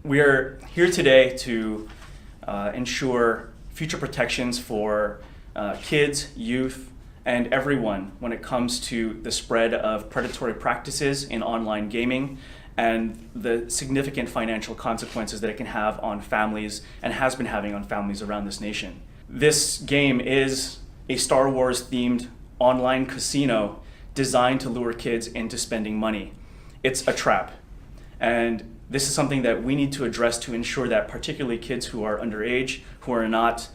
We're here today to ensure future protections for kids, youth, and everyone when it comes to the spread of predatory practices in online gaming and the significant financial consequences that it can have on families and has been having on families around this nation. This game is a Star Wars themed online casino designed to lure kids into spending money. It's a trap. And this is something that we need to address to ensure that particularly kids who are underage, who are not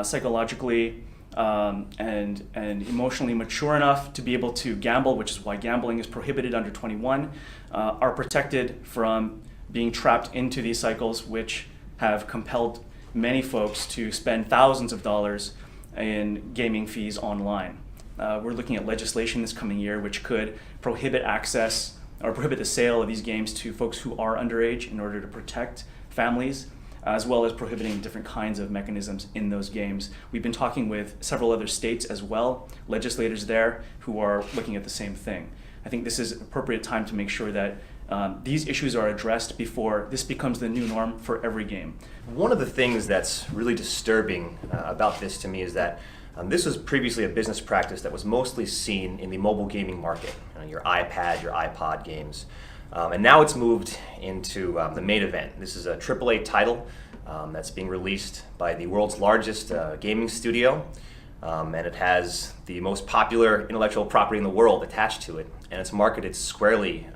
psychologically and emotionally mature enough to be able to gamble, which is why gambling is prohibited under 21, are protected from being trapped into these cycles, which have compelled many folks to spend thousands of dollars in gaming fees online. We're looking at legislation this coming year which could prohibit access or prohibit the sale of these games to folks who are underage in order to protect families, as well as prohibiting different kinds of mechanisms in those games. We've been talking with several other states as well, legislators there who are looking at the same thing. I think this is an appropriate time to make sure that these issues are addressed before this becomes the new norm for every game. One of the things that's really disturbing about this to me is that this was previously a business practice that was mostly seen in the mobile gaming market, your iPad, your iPod games. And now it's moved into the main event. This is a AAA title that's being released by the world's largest gaming studio. And it has the most popular intellectual property in the world attached to it, and it's marketed squarely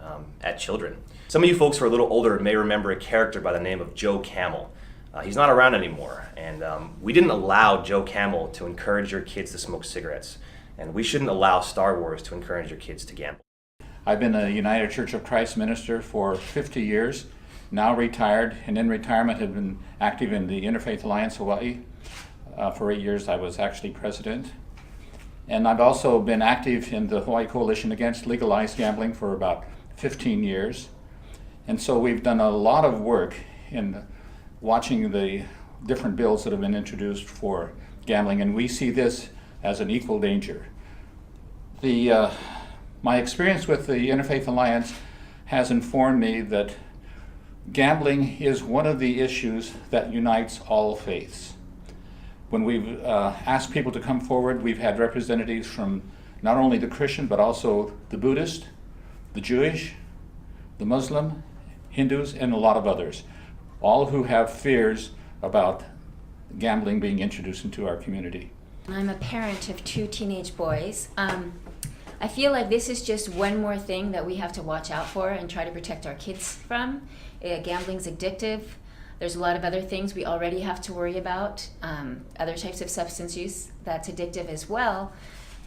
at children. Some of you folks who are a little older may remember a character by the name of Joe Camel. He's not around anymore, and we didn't allow Joe Camel to encourage your kids to smoke cigarettes, and we shouldn't allow Star Wars to encourage your kids to gamble. I've been a United Church of Christ minister for 50 years, now retired, and in retirement have been active in the Interfaith Alliance Hawaii. For 8 years I was actually president. And I've also been active in the Hawaii Coalition Against Legalized Gambling for about 15 years. And so we've done a lot of work in watching the different bills that have been introduced for gambling, and we see this as an equal danger. My experience with the Interfaith Alliance has informed me that gambling is one of the issues that unites all faiths. When we've asked people to come forward, we've had representatives from not only the Christian, but also the Buddhist, the Jewish, the Muslim, Hindus, and a lot of others, all who have fears about gambling being introduced into our community. I'm a parent of 2 teenage boys. I feel like this is just one more thing that we have to watch out for and try to protect our kids from. Gambling's addictive. There's a lot of other things we already have to worry about, other types of substance use that's addictive as well.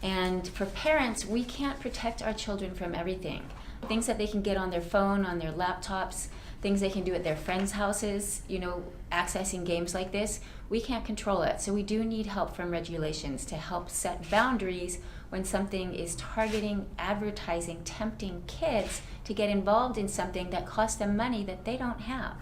And for parents, we can't protect our children from everything. Things that they can get on their phone, on their laptops, things they can do at their friends' houses, accessing games like this, we can't control it. So we do need help from regulations to help set boundaries when something is targeting, advertising, tempting kids to get involved in something that costs them money that they don't have.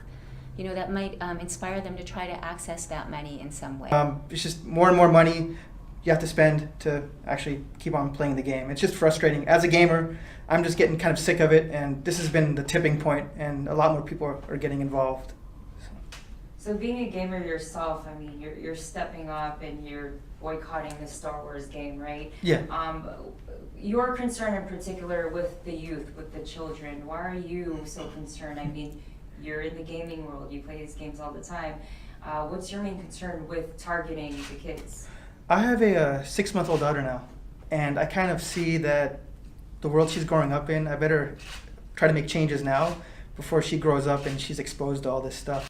That might inspire them to try to access that money in some way. It's just more and more money you have to spend to actually keep on playing the game. It's just frustrating. As a gamer, I'm just getting kind of sick of it, and this has been the tipping point, and a lot more people are getting involved. So being a gamer yourself, you're stepping up and you're boycotting the Star Wars game, right? Yeah. Your concern in particular with the youth, with the children, why are you so concerned? You're in the gaming world, you play these games all the time. What's your main concern with targeting the kids? I have a 6-month-old daughter now, and I kind of see that the world she's growing up in, I better try to make changes now before she grows up and she's exposed to all this stuff.